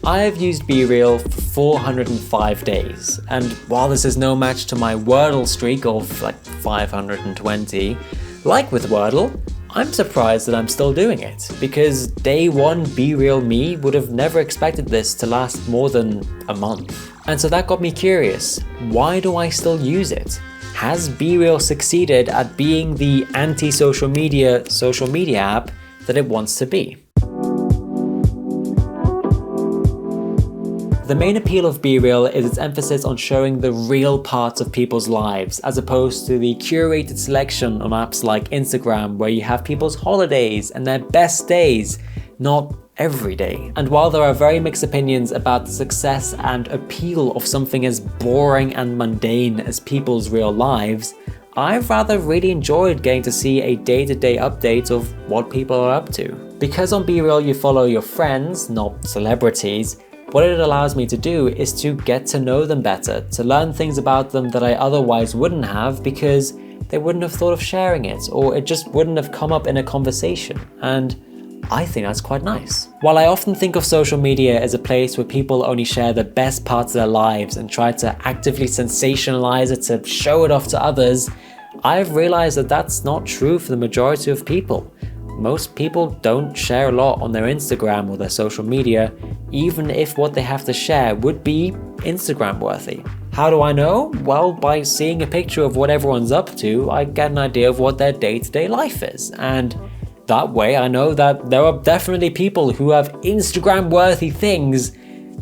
I have used BeReal for 405 days, and while this is no match to my Wordle streak of like 520, like with Wordle, I'm surprised that I'm still doing it, because day one BeReal me would have never expected this to last more than a month. And so that got me curious, why do I still use it? Has BeReal succeeded at being the anti-social media app that it wants to be? The main appeal of BeReal is its emphasis on showing the real parts of people's lives, as opposed to the curated selection on apps like Instagram, where you have people's holidays and their best days, not every day. And while there are very mixed opinions about the success and appeal of something as boring and mundane as people's real lives, I've rather really enjoyed getting to see a day-to-day update of what people are up to. Because on BeReal you follow your friends, not celebrities, what it allows me to do is to get to know them better, to learn things about them that I otherwise wouldn't have because they wouldn't have thought of sharing it, or it just wouldn't have come up in a conversation. And I think that's quite nice. While I often think of social media as a place where people only share the best parts of their lives and try to actively sensationalize it to show it off to others, I've realized that that's not true for the majority of people. Most people don't share a lot on their Instagram or their social media, even if what they have to share would be Instagram worthy. How do I know? Well, by seeing a picture of what everyone's up to, I get an idea of what their day-to-day life is. And that way I know that there are definitely people who have Instagram worthy things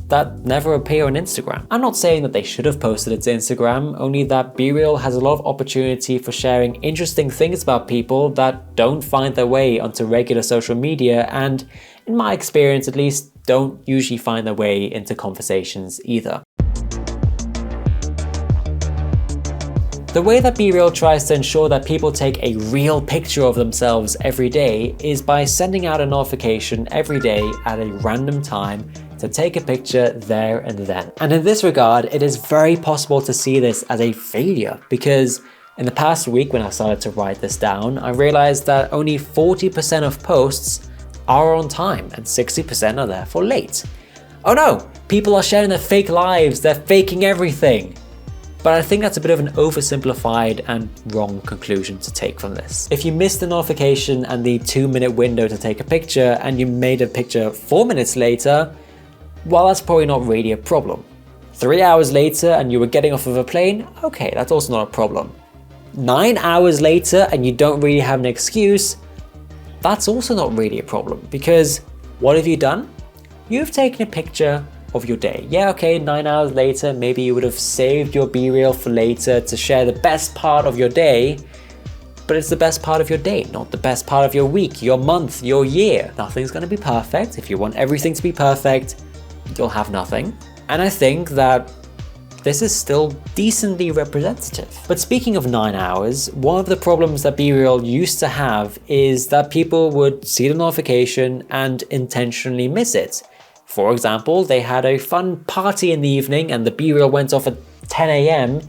that never appear on Instagram. I'm not saying that they should have posted it to Instagram, only that BeReal has a lot of opportunity for sharing interesting things about people that don't find their way onto regular social media, and in my experience at least, don't usually find their way into conversations either. The way that BeReal tries to ensure that people take a real picture of themselves every day is by sending out a notification every day at a random time to take a picture there and then. And in this regard, it is very possible to see this as a failure, because in the past week when I started to write this down, I realized that only 40% of posts are on time and 60% are therefore late. Oh no, people are sharing their fake lives, they're faking everything. But I think that's a bit of an oversimplified and wrong conclusion to take from this. If you missed the notification and the 2-minute window to take a picture and you made a picture 4 minutes later, well, that's probably not really a problem. 3 hours later and you were getting off of a plane, okay, that's also not a problem. 9 hours later and you don't really have an excuse, that's also not really a problem, because what have you done? You've taken a picture of your day. Yeah, okay, 9 hours later, maybe you would have saved your BeReal for later to share the best part of your day, but it's the best part of your day, not the best part of your week, your month, your year. Nothing's gonna be perfect. If you want everything to be perfect, you'll have nothing. And I think that this is still decently representative. But speaking of 9 hours, one of the problems that BeReal used to have is that people would see the notification and intentionally miss it. For example, they had a fun party in the evening and the BeReal went off at 10 AM,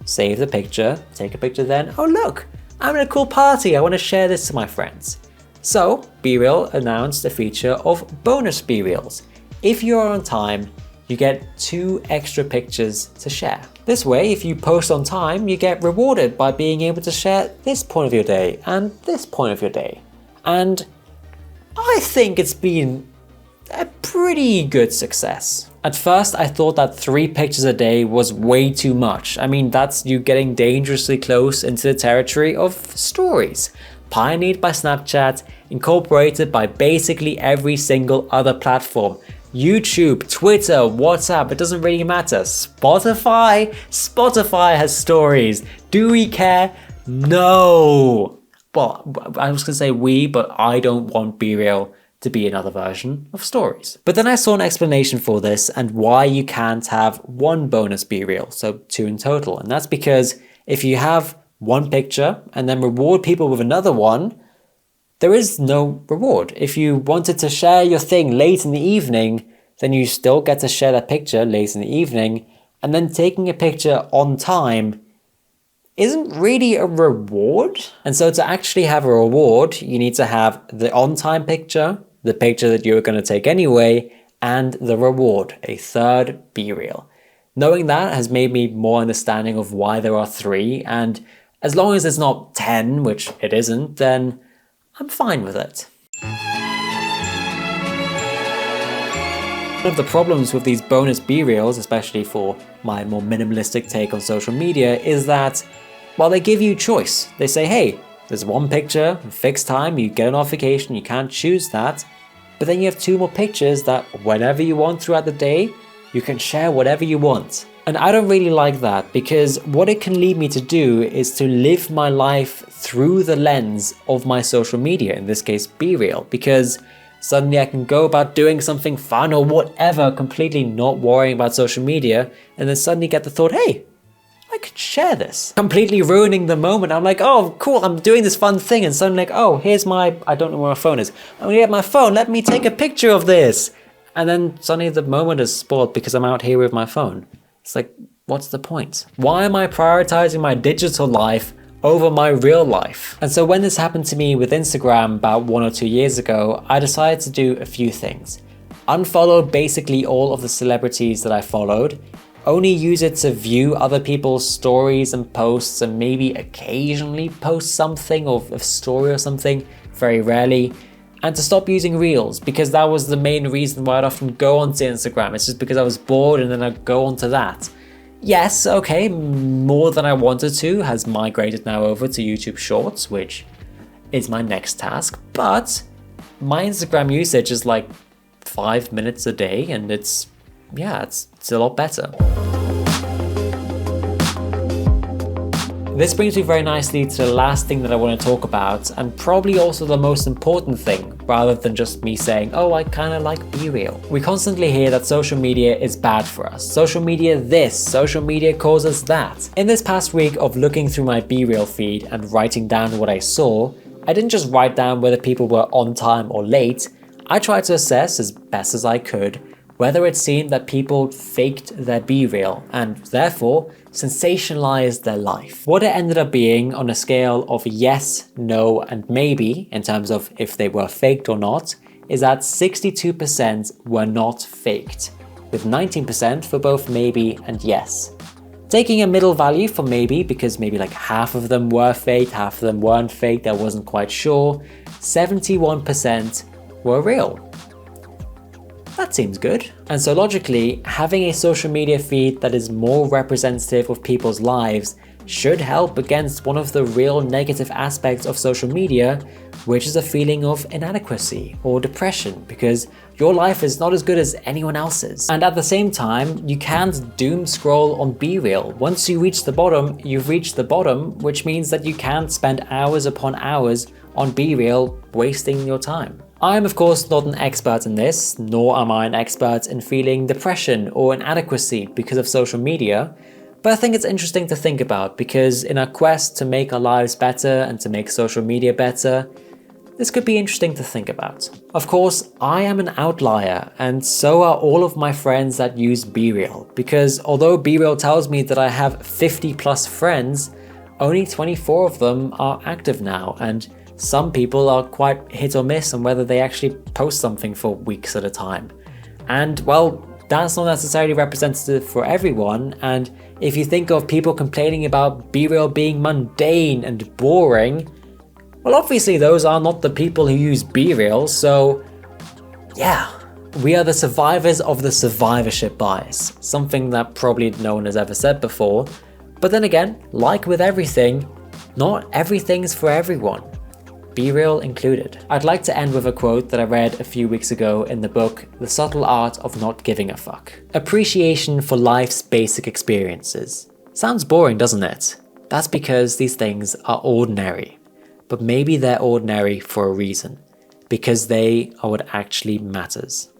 save the picture, take a picture then, oh look, I'm in a cool party, I want to share this to my friends. So BeReal announced a feature of Bonus BeReals. If you're on time, you get 2 extra pictures to share. This way, if you post on time, you get rewarded by being able to share this point of your day and this point of your day. And I think it's been a pretty good success. At first, I thought that 3 pictures a day was way too much. I mean, that's you getting dangerously close into the territory of stories. Pioneered by Snapchat, incorporated by basically every single other platform. YouTube, Twitter, WhatsApp, it doesn't really matter. Spotify has stories. Do we care? No. Well, I was gonna say we, but I don't want BeReal to be another version of stories. But then I saw an explanation for this and why you can't have 1 bonus BeReal, so 2 in total. And that's because if you have 1 picture and then reward people with another one, there is no reward. If you wanted to share your thing late in the evening, then you still get to share that picture late in the evening, and then taking a picture on time isn't really a reward. And so to actually have a reward, you need to have the on-time picture, the picture that you're going to take anyway, and the reward, a third BeReal. Knowing that has made me more understanding of why there are 3, and as long as it's not 10, which it isn't, then I'm fine with it. One of the problems with these bonus BeReals, especially for my more minimalistic take on social media, is that while they give you choice, they say, hey, there's one picture, fixed time, you get a notification, you can't choose that, but then you have 2 more pictures that whenever you want throughout the day, you can share whatever you want. And I don't really like that, because what it can lead me to do is to live my life through the lens of my social media, in this case BeReal, because suddenly I can go about doing something fun or whatever, completely not worrying about social media, and then suddenly get the thought, hey, I could share this. Completely ruining the moment. I'm like, oh, cool, I'm doing this fun thing, and suddenly like, oh, here's my, I don't know where my phone is. I'm gonna get my phone, let me take a picture of this. And then suddenly the moment is spoiled because I'm out here with my phone. It's like, what's the point? Why am I prioritizing my digital life over my real life? And so when this happened to me with Instagram about 1 or 2 years ago, I decided to do a few things. Unfollow basically all of the celebrities that I followed, only use it to view other people's stories and posts, and maybe occasionally post something or a story or something, very rarely, and to stop using Reels, because that was the main reason why I'd often go onto Instagram. It's just because I was bored and then I'd go onto that. Yes, okay, more than I wanted to has migrated now over to YouTube Shorts, which is my next task, but my Instagram usage is like 5 minutes a day, and it's a lot better. This brings me very nicely to the last thing that I want to talk about, and probably also the most important thing, rather than just me saying, oh, I kind of like BeReal. We constantly hear that social media is bad for us. Social media this, social media causes that. In this past week of looking through my BeReal feed and writing down what I saw, I didn't just write down whether people were on time or late. I tried to assess as best as I could whether it seemed that people faked their BeReal and therefore sensationalized their life. What it ended up being on a scale of yes, no, and maybe, in terms of if they were faked or not, is that 62% were not faked, with 19% for both maybe and yes. Taking a middle value for maybe, because maybe like half of them were faked, half of them weren't faked, I wasn't quite sure, 71% were real. That seems good. And so logically, having a social media feed that is more representative of people's lives should help against one of the real negative aspects of social media, which is a feeling of inadequacy or depression, because your life is not as good as anyone else's. And at the same time, you can't doom scroll on BeReal. Once you reach the bottom, you've reached the bottom, which means that you can't spend hours upon hours on BeReal wasting your time. I am of course not an expert in this, nor am I an expert in feeling depression or inadequacy because of social media, but I think it's interesting to think about, because in our quest to make our lives better and to make social media better, this could be interesting to think about. Of course, I am an outlier, and so are all of my friends that use BeReal, because although BeReal tells me that I have 50 plus friends, only 24 of them are active now, and some people are quite hit or miss on whether they actually post something for weeks at a time. And well, that's not necessarily representative for everyone, and if you think of people complaining about BeReal being mundane and boring, well obviously those are not the people who use BeReal, so yeah, we are the survivors of the survivorship bias, something that probably no one has ever said before, but then again, like with everything, not everything's for everyone. BeReal included. I'd like to end with a quote that I read a few weeks ago in the book The Subtle Art of Not Giving a Fuck. Appreciation for life's basic experiences. Sounds boring, doesn't it? That's because these things are ordinary. But maybe they're ordinary for a reason, because they are what actually matters.